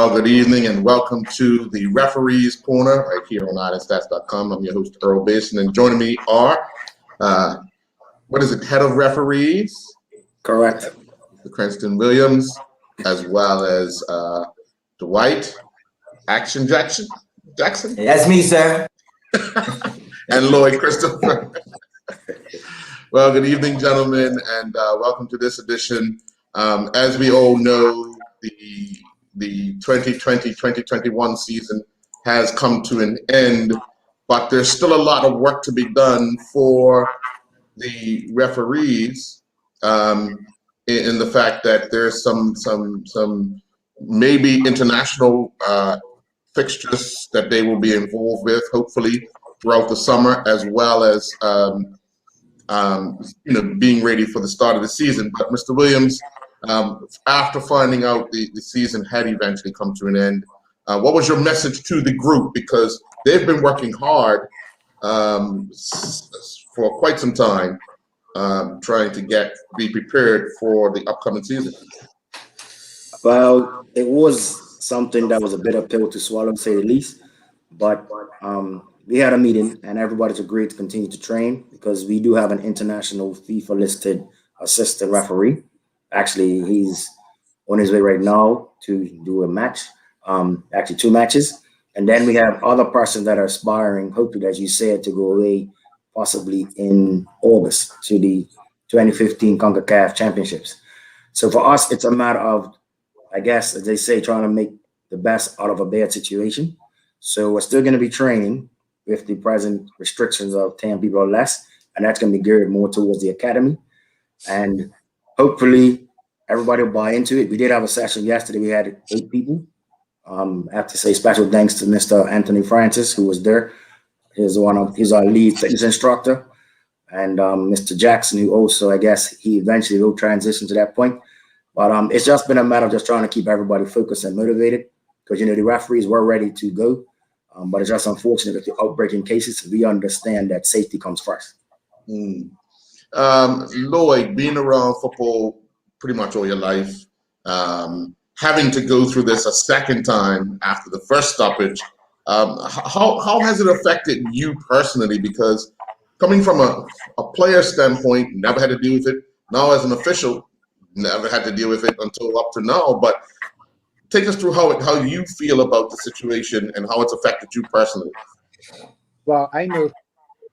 Well, good evening and welcome to the Referees Corner right here on IronStats.com. I'm your host, Earl Basin, and joining me are, head of referees? Correct. Cranston Williams, as well as Dwight Action Jackson. That's me, sir. And Lloyd Christopher. Well, good evening, gentlemen, and welcome to this edition. As we all know, the 2020-2021 season has come to an end, but there's still a lot of work to be done for the referees in the fact that there's some maybe international fixtures that they will be involved with, hopefully throughout the summer, as well as being ready for the start of the season. But Mr. Williams, after finding out the season had eventually come to an end, what was your message to the group? Because they've been working hard for quite some time, trying to be prepared for the upcoming season. Well, it was something that was a bit of a pill to swallow, to say the least. But we had a meeting and everybody's agreed to continue to train because we do have an international FIFA listed assistant referee. Actually, he's on his way right now to do a match, actually 2 matches. And then we have other persons that are aspiring, hopefully, as you said, to go away possibly in August to the 2015 CONCACAF Championships. So for us, it's a matter of, I guess, as they say, trying to make the best out of a bad situation. So we're still going to be training with the present restrictions of 10 people or less, and that's going to be geared more towards the academy. And hopefully everybody will buy into it. We did have a session yesterday. We had 8 people. I have to say special thanks to Mr. Anthony Francis, who was there. He's our lead fitness instructor. And Mr. Jackson, who also, I guess, he eventually will transition to that point. But it's just been a matter of just trying to keep everybody focused and motivated because, the referees were ready to go. But it's just unfortunate with the outbreaking cases. We understand that safety comes first. Lloyd, being around football pretty much all your life, having to go through this a second time after the first stoppage, how has it affected you personally? Because coming from a player standpoint, never had to deal with it. Now as an official, never had to deal with it until up to now. But take us through how you feel about the situation and how it's affected you personally. Well, I know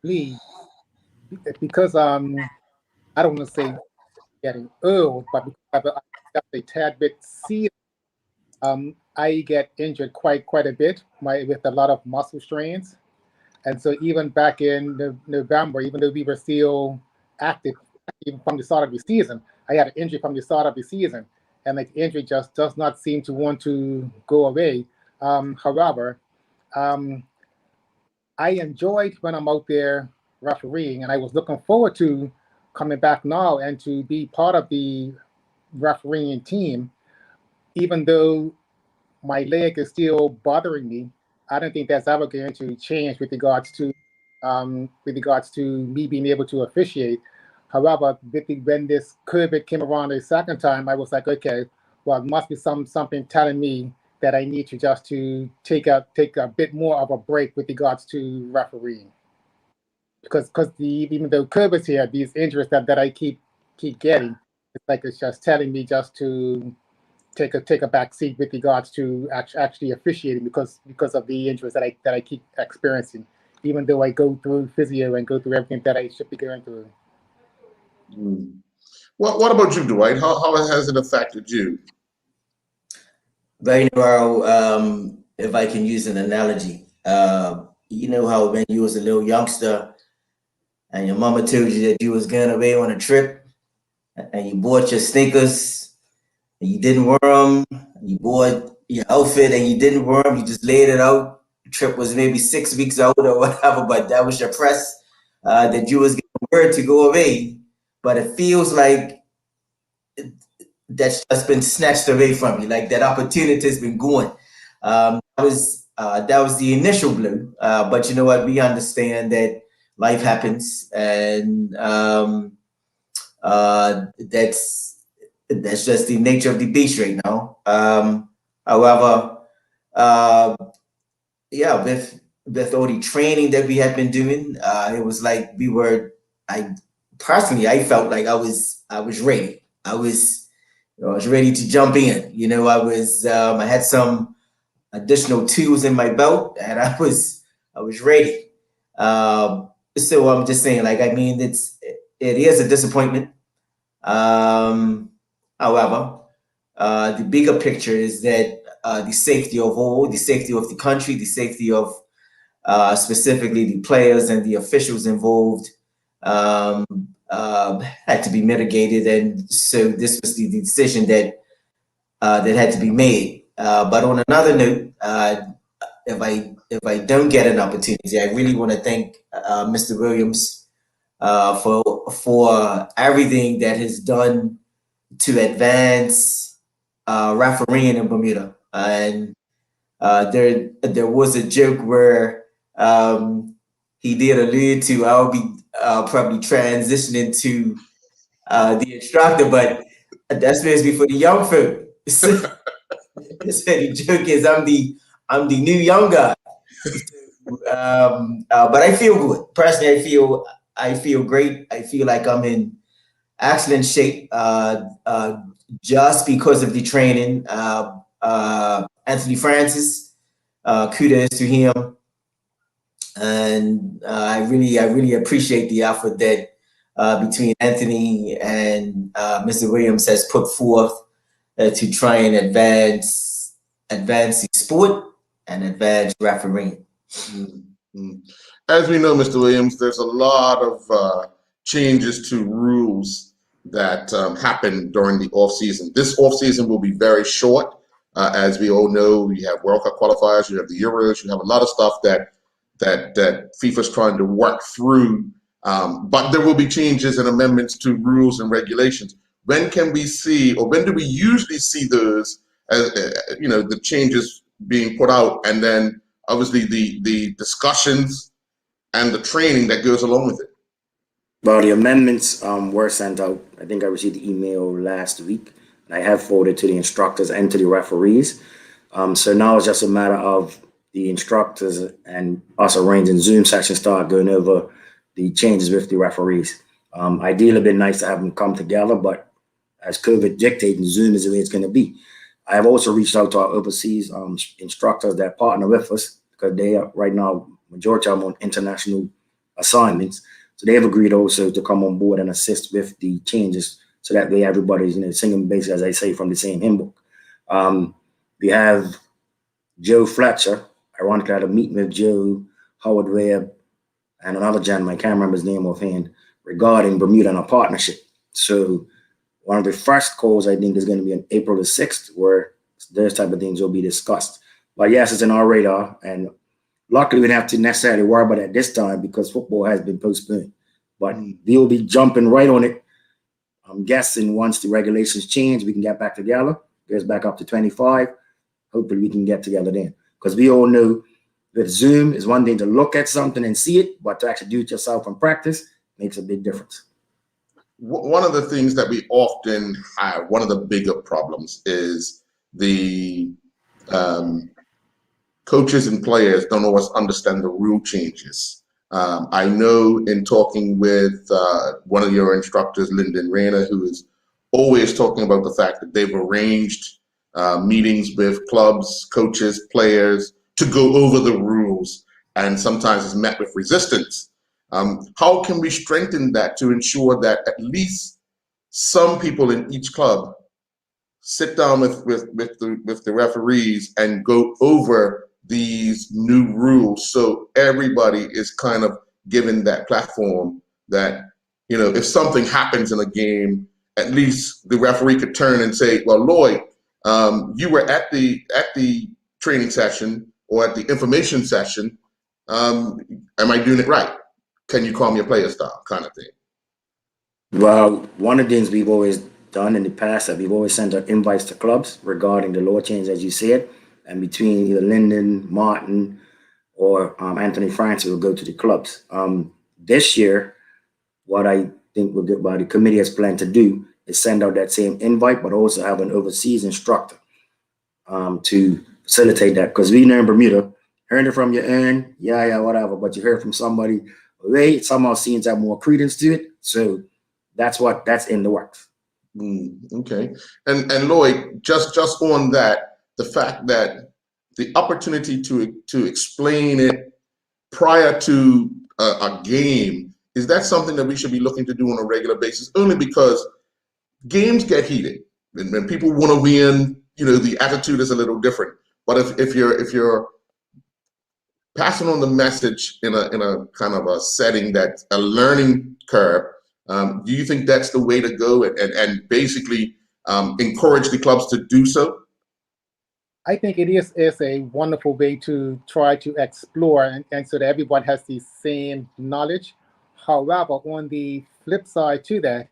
me because I don't want to say getting old, but because I'm a tad bit seasoned, I get injured quite a bit with a lot of muscle strains. And so even back in November, even though we were still active, even from the start of the season, I had an injury from the start of the season. And the injury just does not seem to want to go away. However, I enjoyed when I'm out there refereeing, and I was looking forward to coming back now and to be part of the refereeing team. Even though my leg is still bothering me, I don't think that's ever going to change with regards to me being able to officiate. However, when this COVID came around a second time, I was like, okay, well, it must be something telling me that I need to just to take a bit more of a break with regards to refereeing. Because even though COVID's here, these injuries that I keep getting, it's just telling me just to take a back seat with regards to actually officiating because of the injuries that I keep experiencing, even though I go through physio and go through everything that I should be going through. What about you, Dwight? How has it affected you? Very well. If I can use an analogy, you know how when you was a little youngster and your mama told you that you was going away on a trip and you bought your sneakers and you didn't wear them, you bought your outfit and you didn't wear them, you just laid it out. The trip was maybe 6 weeks out or whatever, but that was your press that you was getting word to go away. But it feels like that's just been snatched away from you, like that opportunity has been gone. That was the initial blow. But you know what? We understand that life happens, and that's just the nature of the beast right now. However, yeah, with all the training that we had been doing, it was like I personally, I felt like I was ready. I was ready to jump in. I had some additional tools in my belt, and I was ready. So I'm just saying, like, I mean, it is a disappointment. However, the bigger picture is that the safety of all, the safety of the country, the safety of specifically the players and the officials involved had to be mitigated, and so this was the decision that had to be made. But on another note, if I don't get an opportunity, I really want to thank Mr. Williams for everything that has done to advance refereeing in Bermuda. And there was a joke where he did allude to I'll be probably transitioning to the instructor, but that's supposed to be for the young folk. So the joke is I'm the new young guy. But I feel good. Personally, I feel great. I feel like I'm in excellent shape just because of the training. Anthony Francis, kudos to him, and I really appreciate the effort that between Anthony and Mr. Williams has put forth to try and advance the sport and advance refereeing. Mm-hmm. As we know, Mr. Williams, there's a lot of changes to rules that happen during the off season. This off season will be very short. As we all know, you have World Cup qualifiers, you have the Euros, you have a lot of stuff that FIFA's trying to work through. But there will be changes and amendments to rules and regulations. When can we see, or when do we usually see those, the changes being put out, and then obviously the discussions and the training that goes along with it? Well, the amendments were sent out. I think I received the email last week. I have forwarded to the instructors and to the referees. So now it's just a matter of the instructors and us arranging Zoom sessions, start going over the changes with the referees. Ideally, it'd been nice to have them come together, but as COVID dictating, Zoom is the way it's going to be. I have also reached out to our overseas instructors that partner with us, because they are right now, majority of them on international assignments. So they have agreed also to come on board and assist with the changes, so that way everybody's singing basically, as I say, from the same hymn book. We have Joe Fletcher. Ironically, I had a meeting with Joe, Howard Webb, and another gentleman, I can't remember his name offhand, regarding Bermuda and a partnership. So one of the first calls, I think, is going to be on April the 6th, where those type of things will be discussed. But yes, it's in our radar, and luckily we don't have to necessarily worry about it at this time because football has been postponed. But we will be jumping right on it. I'm guessing once the regulations change, we can get back together. Goes back up to 25. Hopefully we can get together then. Because we all know that Zoom is one thing to look at something and see it, but to actually do it yourself in practice makes a big difference. One of the things that we often have, one of the bigger problems, is the coaches and players don't always understand the rule changes. I know in talking with one of your instructors, Lyndon Rayner, who is always talking about the fact that they've arranged meetings with clubs, coaches, players to go over the rules, and sometimes it's met with resistance. How can we strengthen that to ensure that at least some people in each club sit down with the referees and go over these new rules, so everybody is kind of given that platform that, if something happens in a game, at least the referee could turn and say, well, Lloyd, you were at the training session or at the information session. Am I doing it right? Can you calm your players down, kind of thing? Well, one of the things we've always done in the past, that we've always sent out invites to clubs regarding the law change, as you said, and between either Lyndon, Martin, or Anthony Francis will go to the clubs. This year, what I think what the committee has planned to do is send out that same invite, but also have an overseas instructor to facilitate that, because we know in Bermuda, hearing it from your end, yeah, whatever, but you hear it from somebody, they somehow seems to have more credence to it. So that's in the works. Okay. And Lloyd, just on that, the fact that the opportunity to explain it prior to a game, is that something that we should be looking to do on a regular basis? Only because games get heated, and when people want to win, the attitude is a little different. But if you're passing on the message in a kind of a setting that's a learning curve, do you think that's the way to go and basically encourage the clubs to do so? I think it is a wonderful way to try to explore and so that everyone has the same knowledge. However, on the flip side to that,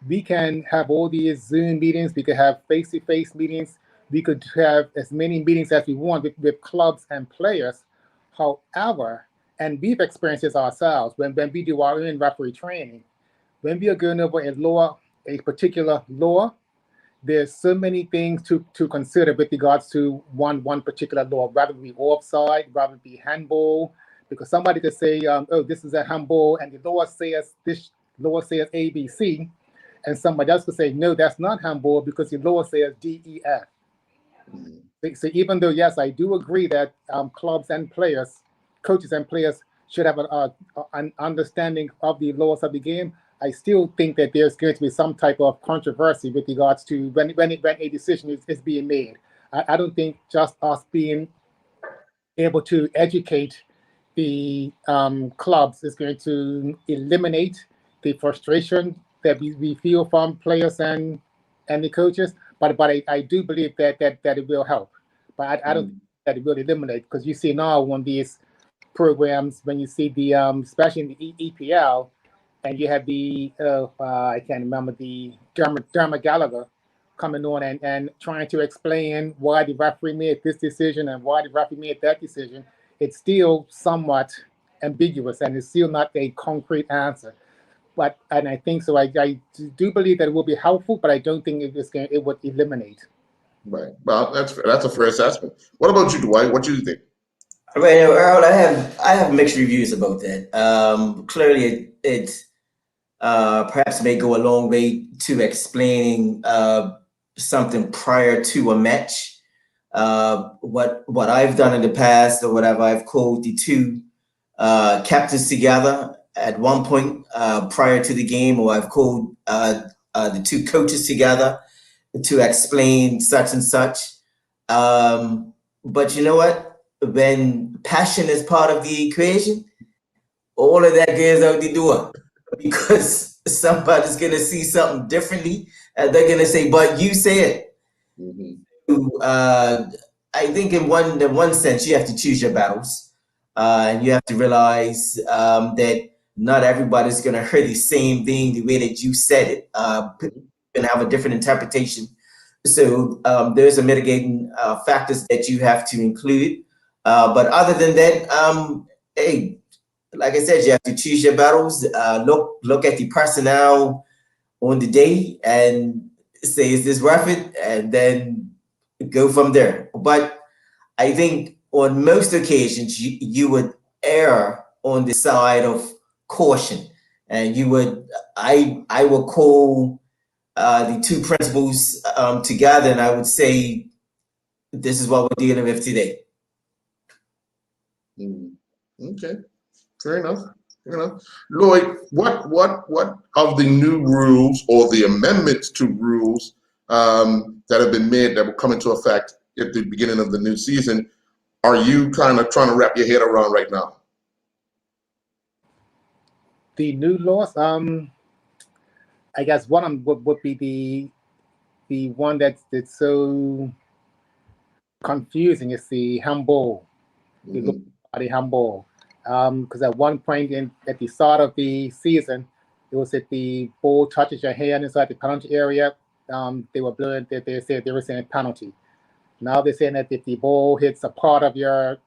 we can have all these Zoom meetings, we could have face-to-face meetings, we could have as many meetings as we want with clubs and players. However, and we've experienced this ourselves when we do our own referee training, when we are going over a particular law, there's so many things to consider with regards to one particular law, rather it be offside, rather it be handball, because somebody could say, oh, this is a handball, and the law says ABC, and somebody else could say, no, that's not handball because the law says DEF. So even though, yes, I do agree that clubs and players, coaches and players should have an understanding of the laws of the game, I still think that there's going to be some type of controversy with regards to when a decision is being made. I don't think just us being able to educate the clubs is going to eliminate the frustration that we feel from players and the coaches, but I do believe that it will help. But I don't think that it will eliminate, because you see now on these programs, when you see the especially in the EPL, and you have the I can't remember, the Dermot Gallagher coming on and trying to explain why the referee made this decision and why the referee made that decision. It's still somewhat ambiguous and it's still not a concrete answer. And I think so. I do believe that it will be helpful, but I don't think it would eliminate. Right. Well, that's a fair assessment. What about you, Dwight? What do you think? Right now, Earl, I have mixed reviews about that. Clearly, it perhaps may go a long way to explaining something prior to a match. What I've done in the past, or whatever, I've called the two captains together at one point prior to the game, or I've called the two coaches together to explain such and such. But you know what? When passion is part of the equation, all of that goes out the door, because somebody's gonna see something differently, and they're gonna say, "But you said." I think in one sense, you have to choose your battles, and you have to realize that not everybody's gonna hear the same thing the way that you said it. People can have a different interpretation. So there's a mitigating factors that you have to include. But other than that, hey, like I said, you have to choose your battles. Look at the personnel on the day and say, is this worth it? And then go from there. But I think on most occasions, you would err on the side of caution, and I would call the two principles together, and I would say, this is what we're dealing with today. Okay, fair enough. Lloyd, what of the new rules or the amendments to rules that have been made that will come into effect at the beginning of the new season are you kind of trying to wrap your head around right now? The new laws, I guess one of them would be the one that's so confusing is the handball, the handball. Because at one point at the start of the season, it was that the ball touches your hand inside the penalty area. They were blowing. They were saying penalty. Now they're saying that if the ball hits a part of your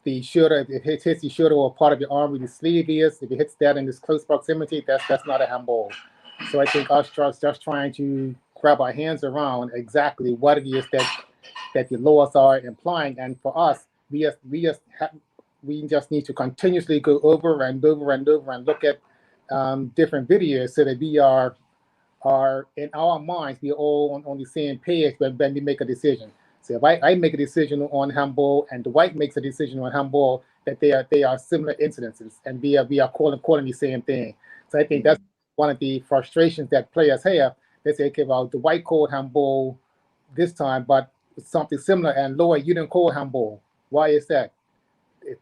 the shoulder, if it hits the shoulder or part of your arm where the sleeve is, if it hits that in this close proximity, that's not a handball. So I think us just trying to grab our hands around exactly what it is that the laws are implying. And for us, we just need to continuously go over and over and over and look at different videos so that we are in our minds, we're all on the same page when we make a decision. So if I make a decision on handball and Dwight makes a decision on handball, that they are similar incidences, and we are calling the same thing. So I think that's one of the frustrations that players have. They say, okay, well, Dwight called handball this time, but it's something similar, and Lloyd, you didn't call handball. Why is that?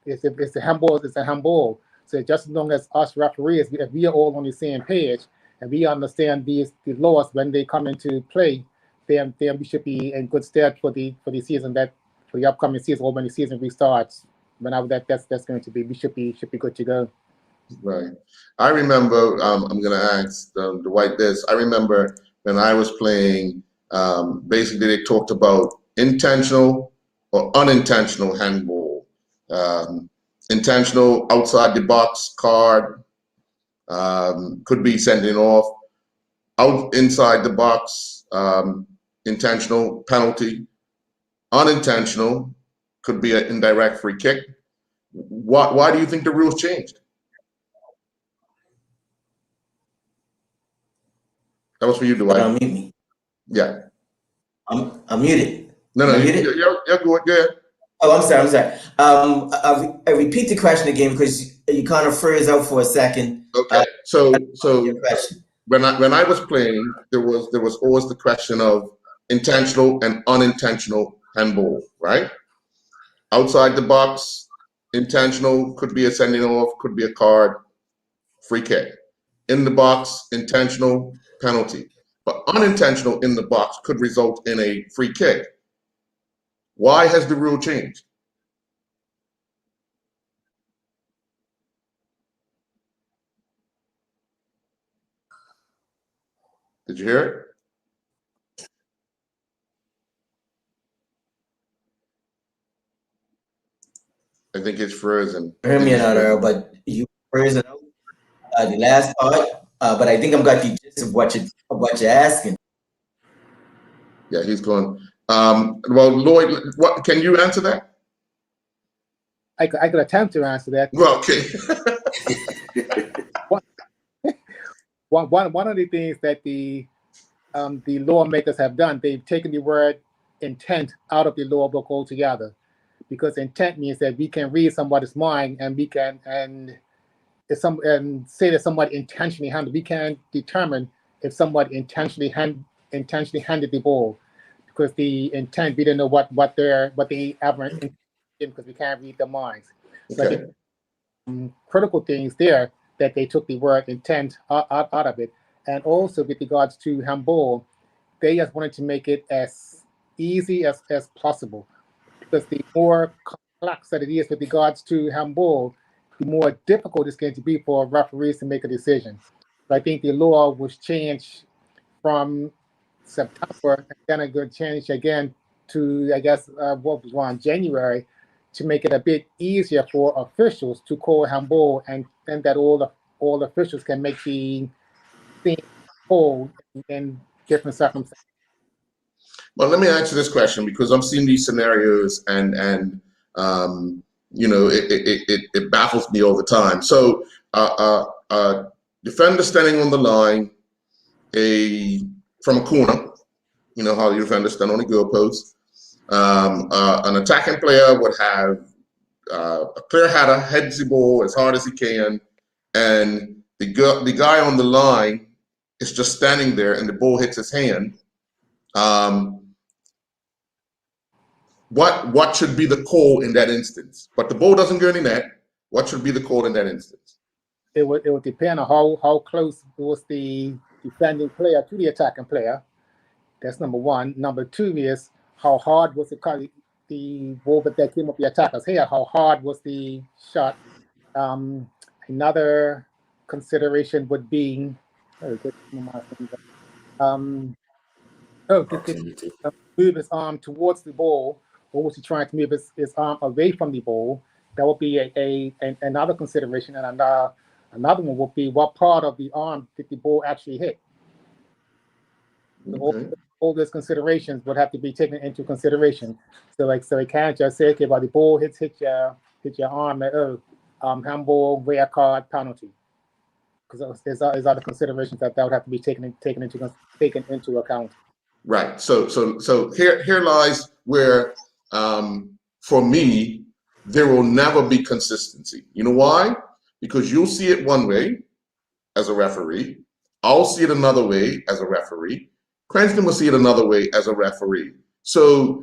It's a handball, it's a handball. So just as long as us referees, if we are all on the same page and we understand the laws when they come into play, then we should be in good stead for the season for the upcoming season, or when the season restarts. Whenever that's going to be, we should be good to go. Right. I remember. I'm going to ask Dwight this. I remember when I was playing. Basically, they talked about intentional or unintentional handball. Intentional outside the box card, could be sending off. Out inside the box, intentional penalty. Unintentional could be an indirect free kick. Why do you think the rules changed? That was for you, Dwight. Unmute me. Yeah. I'm muted. No, I'm you're muted. good. Oh, I'm sorry. I repeat the question again because you kind of froze out for a second. Okay. So Your question. when I was playing, there was always the question of intentional and unintentional handball, right? Outside the box, intentional could be a sending off, could be a card, free kick. In the box, intentional, penalty. But unintentional in the box could result in a free kick. Why has the rule changed? Did you hear it? I think it's frozen. Hear me out, Earl, but you frozen out the last part. But I think I'm got the gist of what you're asking. Yeah, he's gone. Well, Lloyd, what can you answer that? I could attempt to answer that. Well, okay. One of the things that the lawmakers have done, they've taken the word intent out of the law book altogether, because intent means that we can read somebody's mind and we can say that somebody intentionally handled. We can determine if somebody intentionally handed the ball, because the intent, we don't know what they ever intended, because we can't read their minds. So Okay. I think critical things there that they took the word intent out of it. And also with regards to handball, they just wanted to make it as easy as possible, because the more complex that it is with regards to handball, the more difficult it's going to be for referees to make a decision. So I think the law was changed from September, and then it got changed again to, I guess, what was around January, to make it a bit easier for officials to call handball, and that all officials can make the thing call in different circumstances. Well, let me answer this question, because I'm seeing these scenarios and it baffles me all the time. So defender standing on the line, from a corner, you know how the defender stand on the goalpost. An attacking player would have a clear header, heads the ball as hard as he can, and the guy on the line is just standing there, and the ball hits his hand. What should be the call in that instance? But the ball doesn't go in the net. What should be the call in that instance? It would depend on how close was the defending player to the attacking player. That's number one. Number two is how hard was the ball that came up the attacker's head? How hard was the shot? Another consideration would be move his arm towards the ball, or was he trying to move his arm away from the ball? That would be another consideration. And another one would be, what part of the arm did the ball actually hit? So Okay. all those considerations would have to be taken into consideration. So it can't just say, okay, well, the ball hit your arm, handball, red card, penalty. Because there's other considerations that would have to be taken into account. Right. So here lies where, for me, there will never be consistency. You know why? Because you'll see it one way as a referee. I'll see it another way as a referee. Cranston will see it another way as a referee. So,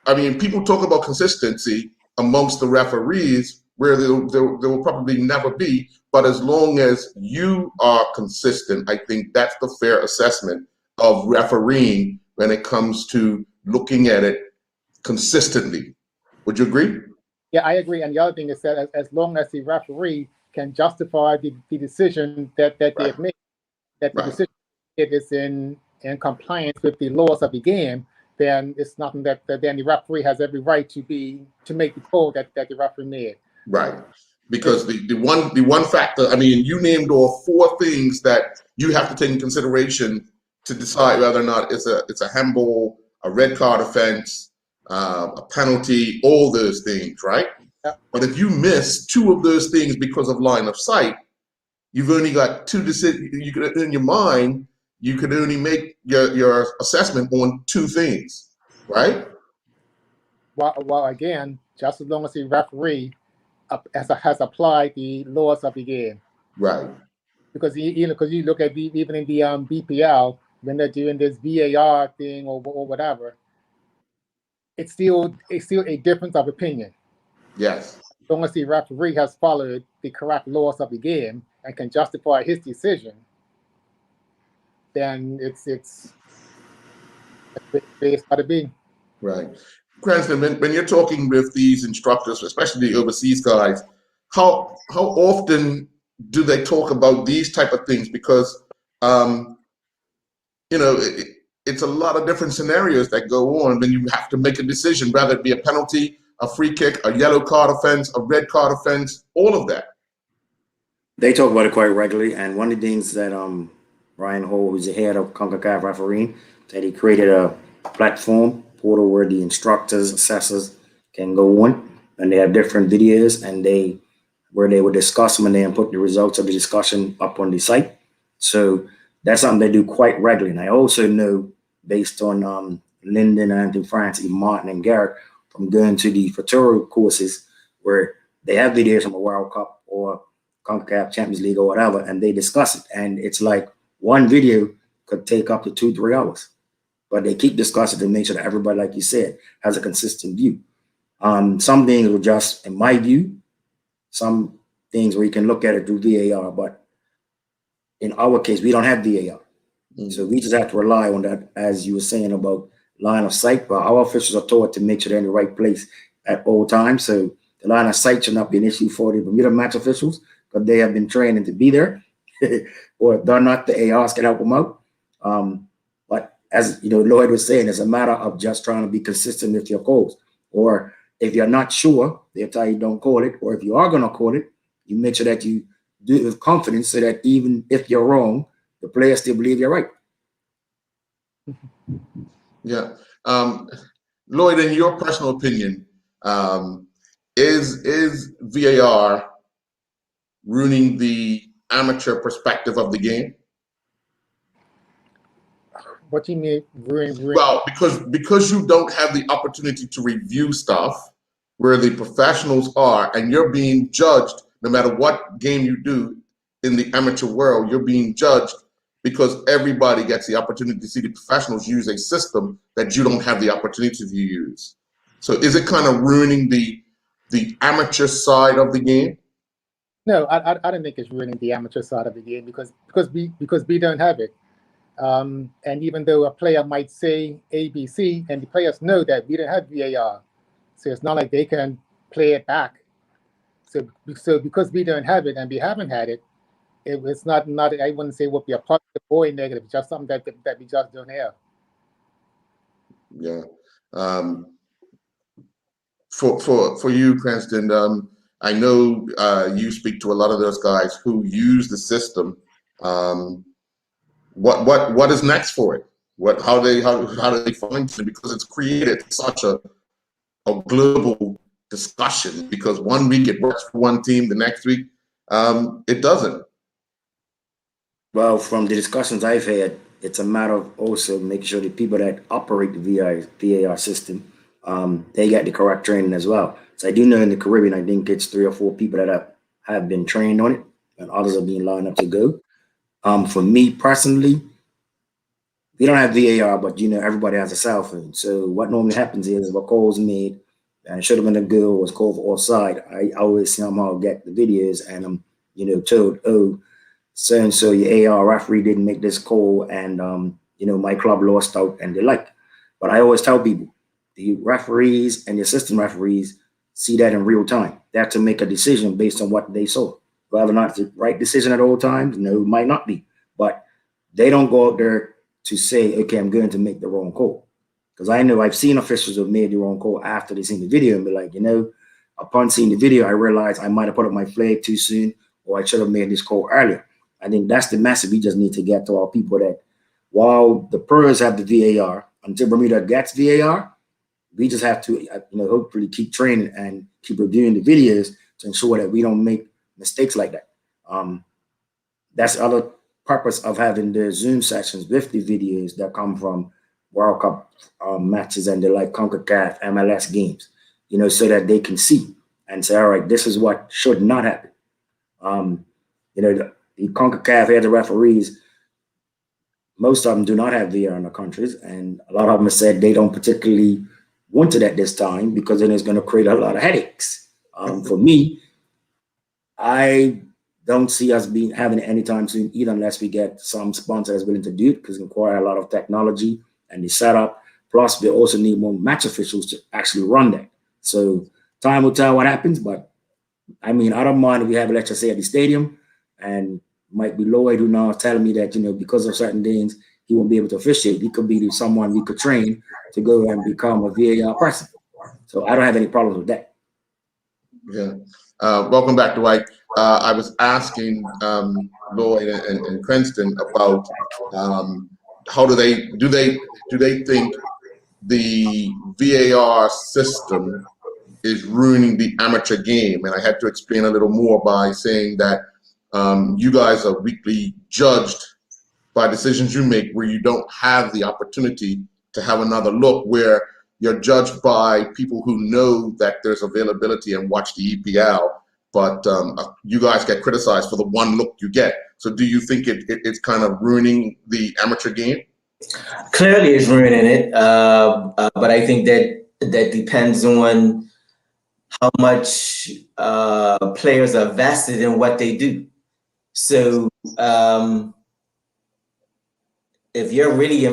I mean, people talk about consistency amongst the referees where there will probably never be. But as long as you are consistent, I think that's the fair assessment of refereeing when it comes to looking at it consistently. Would you agree? Yeah, I agree. And the other thing is that as long as the referee can justify the decision that they Right. have made, that the Right. decision is in compliance with the laws of the game, then it's nothing that then the referee has every right to make the call that the referee made. Right. Because the one factor, I mean, you named all four things that you have to take in consideration to decide whether or not it's a handball, a red card offense, a penalty, all those things, right? Yeah. But if you miss two of those things because of line of sight, you've only got two decisions. You could, in your mind, you could only make your assessment on two things, right? Well, again, just as long as the referee has applied the laws of the game. Right. Because you look at even in the BPL when they're doing this VAR thing or whatever, it's still a difference of opinion. Yes. As long as the referee has followed the correct laws of the game and can justify his decision, then it's got to be. Right. Cranston, when you're talking with these instructors, especially the overseas guys, how often do they talk about these type of things? Because it's a lot of different scenarios that go on when you have to make a decision, whether it be a penalty, a free kick, a yellow card offense, a red card offense, all of that. They talk about it quite regularly, and one of the things that Ryan Hall, who's the head of CONCACAF refereeing, that he created a platform portal where the instructors, assessors can go on, and they have different videos, and they would discuss them and then put the results of the discussion up on the site. So that's something they do quite regularly. And I also know, based on Lyndon, Anthony Francis, Martin, and Garrett, from going to the Futuro courses where they have videos from a World Cup or CONCACAF Champions League or whatever, and they discuss it. And it's like one video could take up to 2-3 hours, but they keep discussing to make sure that everybody, like you said, has a consistent view. Some things will just, in my view, some things where you can look at it through VAR, but in our case, we don't have VAR. Mm-hmm. So we just have to rely on that, as you were saying about line of sight. But our officials are taught to make sure they're in the right place at all times. So the line of sight should not be an issue for the Bermuda match officials, because they have been training to be there, or they're not, the ARs can help them out. But as you know, Lloyd was saying, it's a matter of just trying to be consistent with your calls. Or if you're not sure, they'll tell you don't call it. Or if you are going to call it, you make sure that you do it with confidence, so that even if you're wrong, the players still believe you're right. Yeah. Lloyd, in your personal opinion, is VAR ruining the amateur perspective of the game? What do you mean ruin? Well, because you don't have the opportunity to review stuff where the professionals are, and you're being judged no matter what game you do in the amateur world, you're being judged because everybody gets the opportunity to see the professionals use a system that you don't have the opportunity to use. So is it kind of ruining the amateur side of the game? No, I don't think it's ruining the amateur side of the game because we don't have it. And even though a player might say ABC, and the players know that we don't have VAR, so it's not like they can play it back. So because we don't have it and we haven't had it, it's not I wouldn't say it would be a positive or a negative. It's just something that we just don't have. Yeah. For you, Cranston, I know you speak to a lot of those guys who use the system. What is next for it? how do they function? Because it's created such a global discussion. Because one week it works for one team, the next week it doesn't. Well, from the discussions I've had, it's a matter of also making sure the people that operate the VAR system, they get the correct training as well. So I do know in the Caribbean, I think it's 3 or 4 people that have been trained on it, and others are being lined up to go. For me personally, we don't have VAR, but everybody has a cell phone. So what normally happens is if a call is made and it should have been a goal, was called for offside, I always somehow get the videos and I'm told, oh, so and so your AR referee didn't make this call, and my club lost out and the like. But I always tell people, the referees and the assistant referees see that in real time. They have to make a decision based on what they saw. Whether or not it's the right decision at all times, no, it might not be. But they don't go out there to say, okay, I'm going to make the wrong call. Because I know I've seen officials who have made the wrong call after they seen the video and be like, upon seeing the video, I realized I might have put up my flag too soon, or I should have made this call earlier. I think that's the message we just need to get to our people, that while the pros have the VAR, until Bermuda gets VAR, we just have to, hopefully keep training and keep reviewing the videos to ensure that we don't make mistakes like that. That's the other purpose of having the Zoom sessions with the videos that come from World Cup matches and the like CONCACAF MLS games, so that they can see and say, all right, this is what should not happen. The CONCACAF had the referees. Most of them do not have VAR in the countries, and a lot of them have said they don't particularly want it at this time because then it's going to create a lot of headaches. For me, I don't see us having it anytime soon either, unless we get some sponsor that's willing to do it, because it requires a lot of technology and the setup. Plus, we also need more match officials to actually run that. So time will tell what happens, but I don't mind if we have, let's just say, at the stadium, and might be Lloyd who now is telling me that, because of certain things, he won't be able to officiate. He could be someone we could train to go and become a VAR person. So I don't have any problems with that. Yeah. Welcome back, Dwight. I was asking Lloyd and Cranston about how do they think the VAR system is ruining the amateur game, and I had to explain a little more by saying that you guys are weekly judged by decisions you make, where you don't have the opportunity to have another look, where you're judged by people who know that there's availability and watch the EPL, but you guys get criticized for the one look you get. So do you think it's kind of ruining the amateur game? Clearly it's ruining it, but I think that depends on how much players are vested in what they do. So if you're really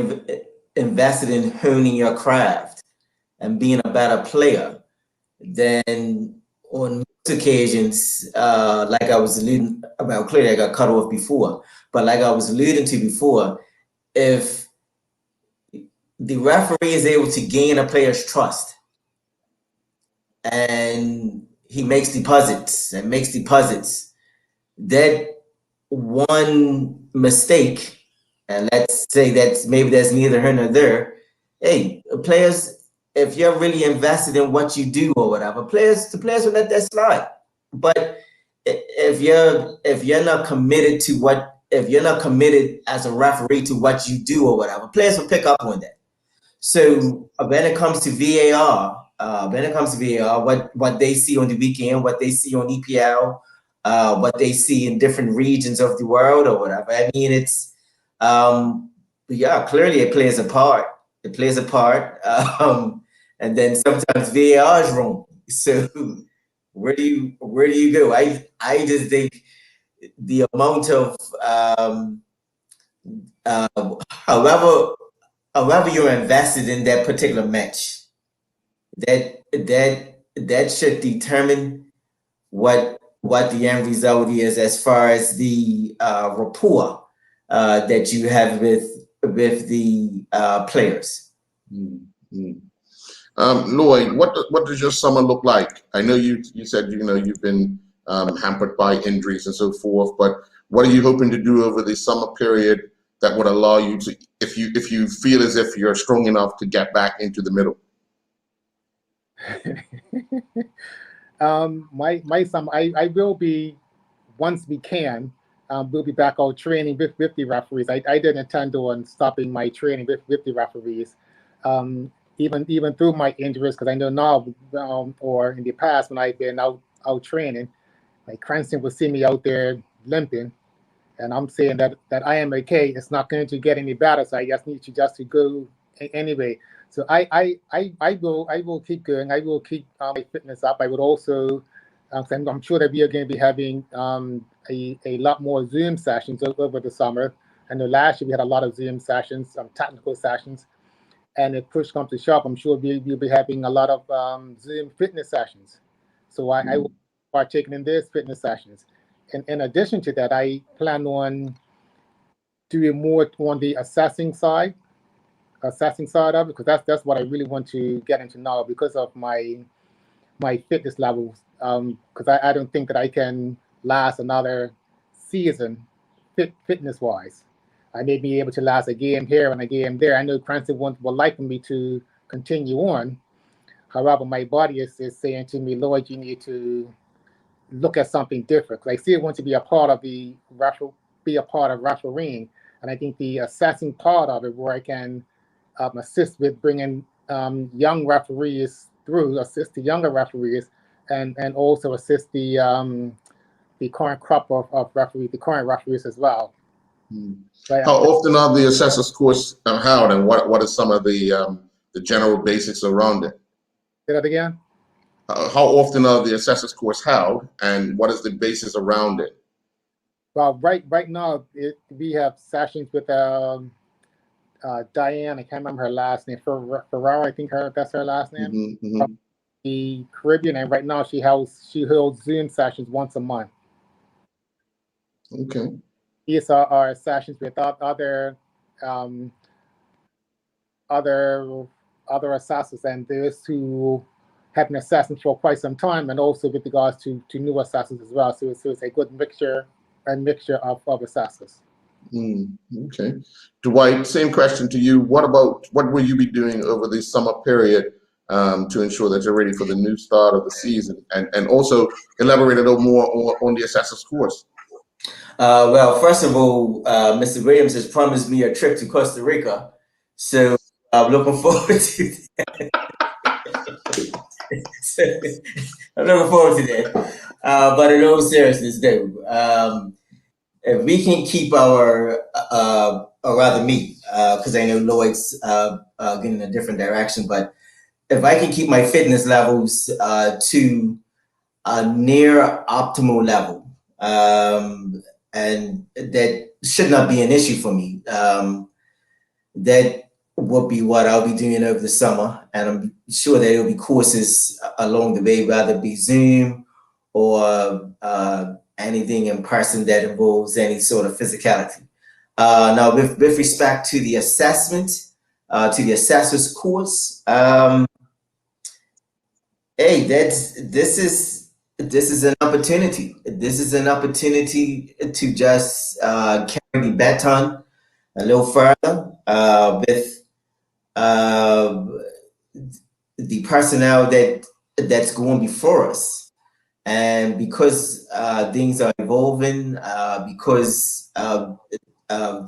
invested in honing your craft and being a better player, then on most occasions, like I was alluding about, clearly I got cut off before, but like I was alluding to before, if the referee is able to gain a player's trust and he makes deposits, that one mistake, and let's say that's neither here nor there. Hey, players, if you're really invested in what you do or whatever, the players will let that slide. But if you're not committed to if you're not committed as a referee to what you do or whatever, players will pick up on that. So when it comes to VAR, what they see on the weekend, what they see on EPL, what they see in different regions of the world or whatever. I mean, it's clearly it plays a part. And then sometimes VAR is wrong. So where do you go? I just think the amount of however you're invested in that particular match, that should determine what the end result is, as far as the rapport that you have with the players. Mm-hmm. Lloyd, what does your summer look like? I know you said you've been hampered by injuries and so forth, but what are you hoping to do over the summer period that would allow you to, if you feel as if you're strong enough to get back into the middle? My son, I will be, once we can, we'll be back out training with the referees. I didn't intend on stopping my training with the referees, even through my injuries, because I know now, or in the past when I've been out training, like Cranston will see me out there limping, and I'm saying that I am okay. It's not going to get any better, so I just need to go anyway. So I will keep going. I will keep my fitness up. I would also, I'm sure that we are going to be having a lot more Zoom sessions over the summer. I know last year we had a lot of Zoom sessions, technical sessions, and if push comes to shove, I'm sure we'll be having a lot of Zoom fitness sessions. So I will partake in these fitness sessions. And in addition to that, I plan on doing more on the assessing side of it, because that's what I really want to get into now because of my fitness levels. Because I don't think that I can last another season fitness wise. I may be able to last a game here and a game there. I know Cranston would like me to continue on. However, my body is saying to me, Lloyd, you need to look at something different. Because I still want to be a part of refereeing, and I think the assessing part of it, where I can assist with bringing young referees through, assist the younger referees, and also assist the current crop of referees, the current referees as well. Right. How often are the assessors course held, and what are some of the general basics around it? Say that again. How often are the assessors course held, and what is the basis around it? Well, right now we have sessions with Diane. I can't remember her last name. Ferrara, I think that's her last name. The Caribbean, and right now she holds Zoom sessions once a month. Okay. These are our sessions with other assessors and those who have been assessing for quite some time, and also with regards to new assessors as well. So it's a good mixture of assessors. Okay. Dwight, same question to you. What will you be doing over the summer period to ensure that you're ready for the new start of the season? And also elaborate a little more on the assessors course. Well, first of all, Mr. Williams has promised me a trip to Costa Rica, so I'm looking forward to that. I'm looking forward to that. But in all seriousness, though, if we can keep our, or rather me, because I know Lloyd's getting in a different direction, but if I can keep my fitness levels to a near optimal level, and that should not be an issue for me. That will be what I'll be doing over the summer, and I'm sure there will be courses along the way, whether it be Zoom or anything in person that involves any sort of physicality. Now, with respect to the assessment, to the assessor's course, hey, this is an opportunity. This is an opportunity to just carry the baton a little further with the personnel that's going before us. And because things are evolving, because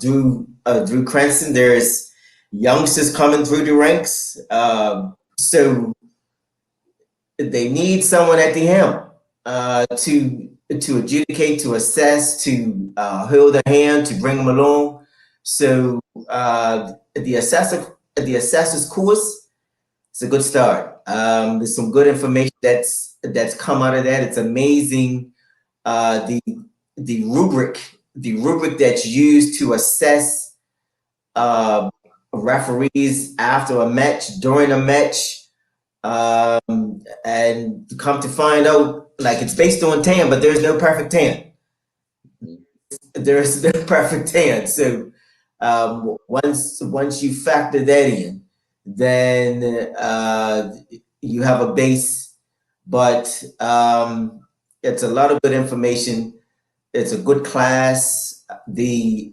through Cranston, there's youngsters coming through the ranks. So they need someone at the helm to adjudicate, to assess, to hold their hand, to bring them along. So the assessor's course, it's a good start. There's some good information that's come out of that. It's amazing the rubric that's used to assess referees after a match, during a match. And come to find out, like, it's based on tan, but there's no perfect tan. There's no perfect tan. So once you factor that in, then you have a base. But it's a lot of good information. It's a good class. the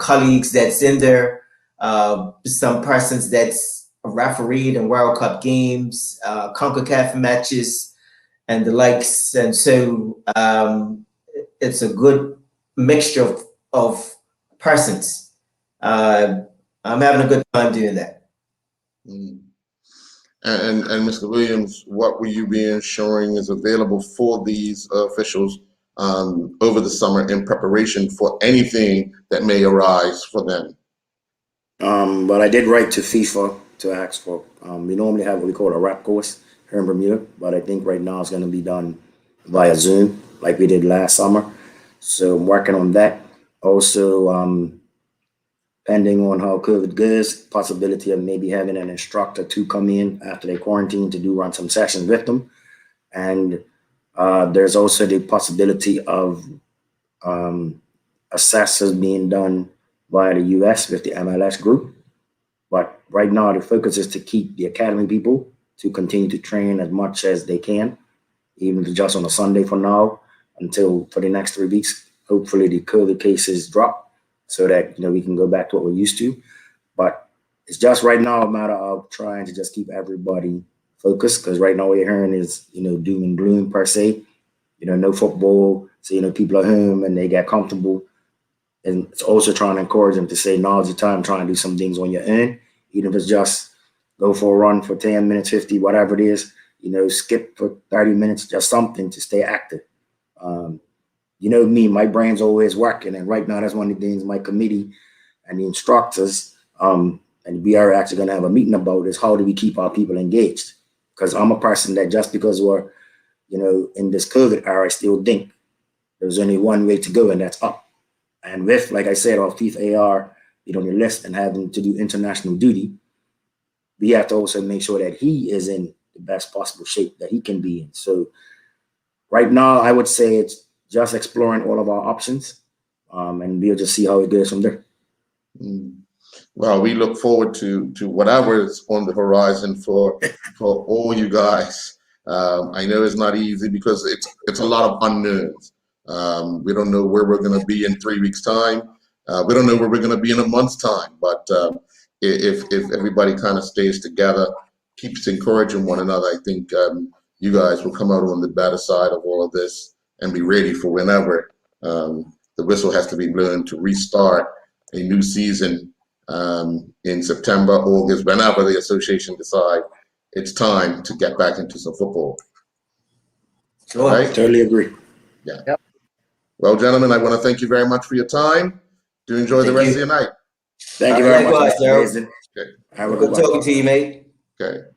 colleagues that's in there, some persons that's refereed in World Cup games, CONCACAF matches, and the likes. And so it's a good mixture of persons. I'm having a good time doing that. Mm. And Mr. Williams, what will you be ensuring is available for these officials over the summer in preparation for anything that may arise for them? But I did write to FIFA to ask for. We normally have what we call a rap course here in Bermuda, but I think right now it's going to be done via Zoom, like we did last summer. So I'm working on that. Also, pending on how COVID goes, possibility of maybe having an instructor to come in after they quarantine to run some sessions with them. And there's also the possibility of assessors being done via the US with the MLS group. But right now, the focus is to keep the academy people to continue to train as much as they can, even if just on a Sunday for now, until for the next 3 weeks. Hopefully the COVID cases drop so that we can go back to what we're used to. But it's just right now a matter of trying to just keep everybody focused, because right now what you're hearing is doom and gloom per se. No football, so people are home and they get comfortable. And it's also trying to encourage them to say, now's the time, try and do some things on your own, even if it's just go for a run for 10 minutes, 50, whatever it is, skip for 30 minutes, just something to stay active. Me, my brain's always working. And right now, that's one of the things my committee and the instructors and we are actually going to have a meeting about is how do we keep our people engaged? Because I'm a person that just because we're, in this COVID era, I still think there's only one way to go, and that's up. And with, like I said, our FIFA AR, on your list and having to do international duty, we have to also make sure that he is in the best possible shape that he can be in. So right now, I would say it's just exploring all of our options, and we'll just see how it goes from there. Well, we look forward to whatever is on the horizon for all you guys. I know it's not easy because it's a lot of unknowns. We don't know where we're going to be in 3 weeks' time. We don't know where we're going to be in a month's time. But if everybody kind of stays together, keeps encouraging one another, I think you guys will come out on the better side of all of this and be ready for whenever the whistle has to be blown to restart a new season in September, August, whenever the association decide it's time to get back into some football. Sure. Right? Totally agree. Yeah. Yep. Well, gentlemen, I want to thank you very much for your time. Do enjoy the rest of your night. Thank you very much. Likewise, Daryl. Okay. Have a good Good one. talking to you, mate. Okay.